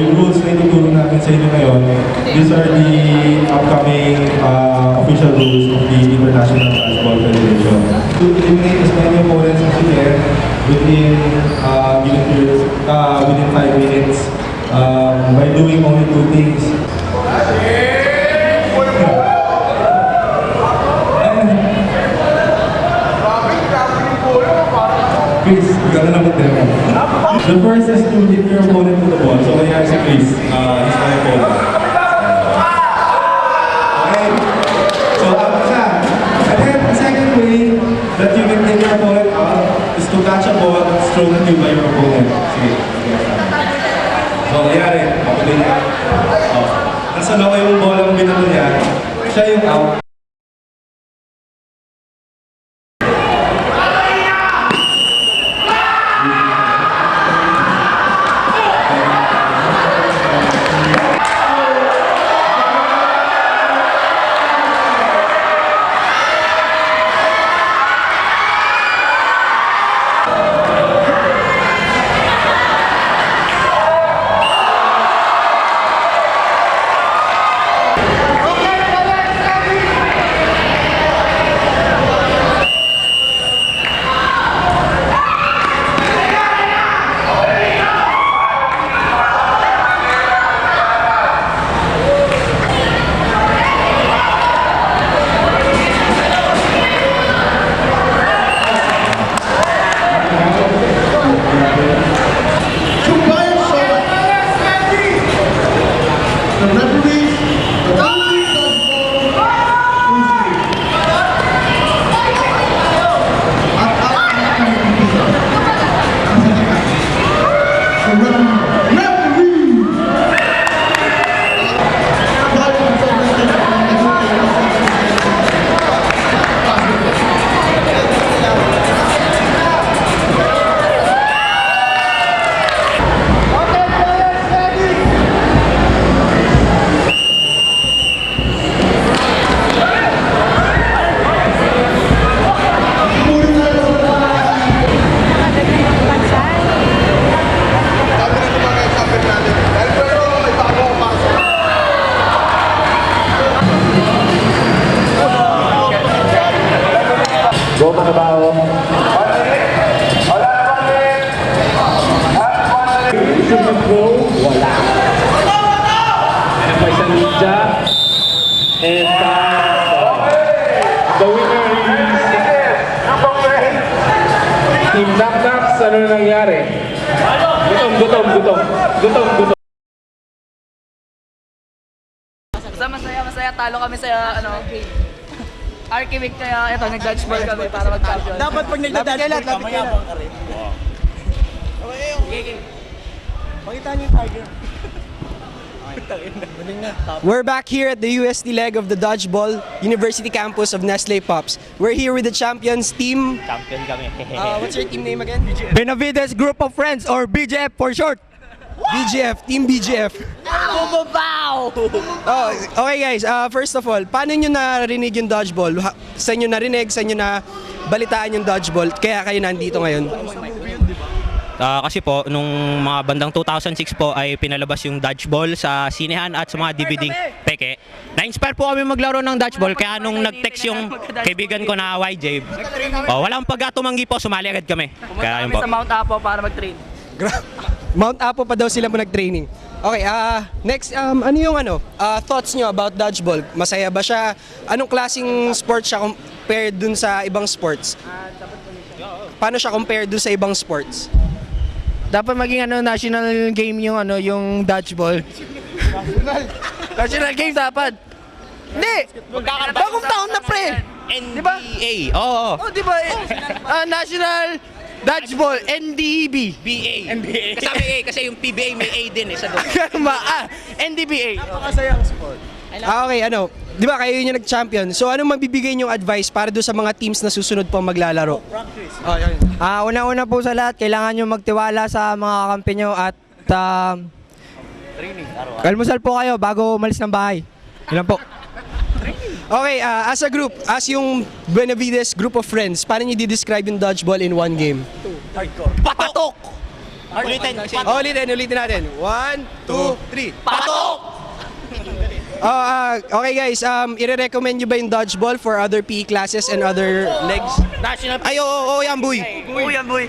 Yung rules na ituturo natin sa inyo ngayon, these are the upcoming official rules of the International Dodgeball Federation. To eliminate as many opponents as you can within within 5 minutes by doing only 2 things. Chris, gano'n naman din. The first is to hit your opponent with the ball. So, kaya si Chris, he's my opponent. Okay? So, tapos na. And then, the second way that you can take your opponent out is to catch a ball that's thrown at you by your opponent. Sige. So, nangyari. Ako din yan. Nasa loob yung ball ang binato niya. Siya yung out. Go mga bao. Super Pro, wala. And by San Ninja. And the winner is Team Knock-Knocks. Ano nangyari? Gutom. Masaya. Talo kami sa Archivik, kaya ito, nag-dodgeball kami para mag-champion. Dapat pag nagda-dodgeball ka, mayabang ka rin. Okay. Pakita niyo yung tiger. We're back here at the UST leg of the Dodgeball University campus of Nestle Pops. We're here with the champions team. Champion kami. What's your team name again? Benavides Group of Friends or BGF for short. BGF, Team BGF. Bumabaw! Oh, okay guys, first of all, paano nyo narinig yung dodgeball? Saan nyo narinig? Saan nyo na balitaan yung dodgeball? Kaya kayo nandito ngayon? Kasi po, nung mga bandang 2006 po ay pinalabas yung dodgeball sa sinehan at sa mga DVD peke. Na-inspire po kami maglaro ng dodgeball kaya nung nag-text yung kaibigan ko na YJ, walang pagkatumanggi po, sumali agad kami. Kaya yun po. Sa Mount Apo para mag-train. Mount Apo pa daw sila mo nag-training. Okay, next, ano yung thoughts nyo about dodgeball? Masaya ba siya? Anong klaseng sport siya compared dun sa ibang sports? Paano siya compared dun sa ibang sports? Dapat maging national game yung dodgeball. National game dapat. Hindi. Bagong taon na pre. NBA. Oo. Oh, di ba? National Dodgeball, NDB. NBA. Kasama A kasi yung PBA may A din sa doon. NDBA. Napakasayang sport. Okay, di ba kayo yung nag-champion? So anong mabibigay niyong advice para doon sa mga teams na susunod po maglalaro? Una-una po sa lahat, kailangan nyo magtiwala sa mga kakampi nyo at almusal po kayo bago umalis ng bahay. Yun lang po. Okay, as a group, as yung Benavides group of friends, paano niyo di-describe yung dodgeball in one game? Patok! Ulitin. Ulitin natin. 1, 2, 3. Patok! Okay guys, i-recommend nyo ba yung dodgeball for other PE classes and other legs? Ay, oo, yan, boy. Uy, yan boy.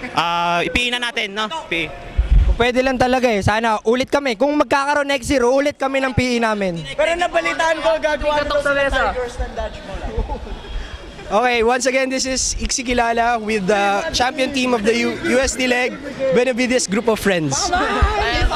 Ipiin na natin, no? Kung pwede lang talaga eh. Sana ulit kami. Kung magkakaroon next year, ulit kami ng PE namin. Pero nabalitaan ko, gagawa nito sa mesa. Okay, once again, this is Iksi Kilala with the champion team of the USD leg, Benavides Group of Friends. Ayun,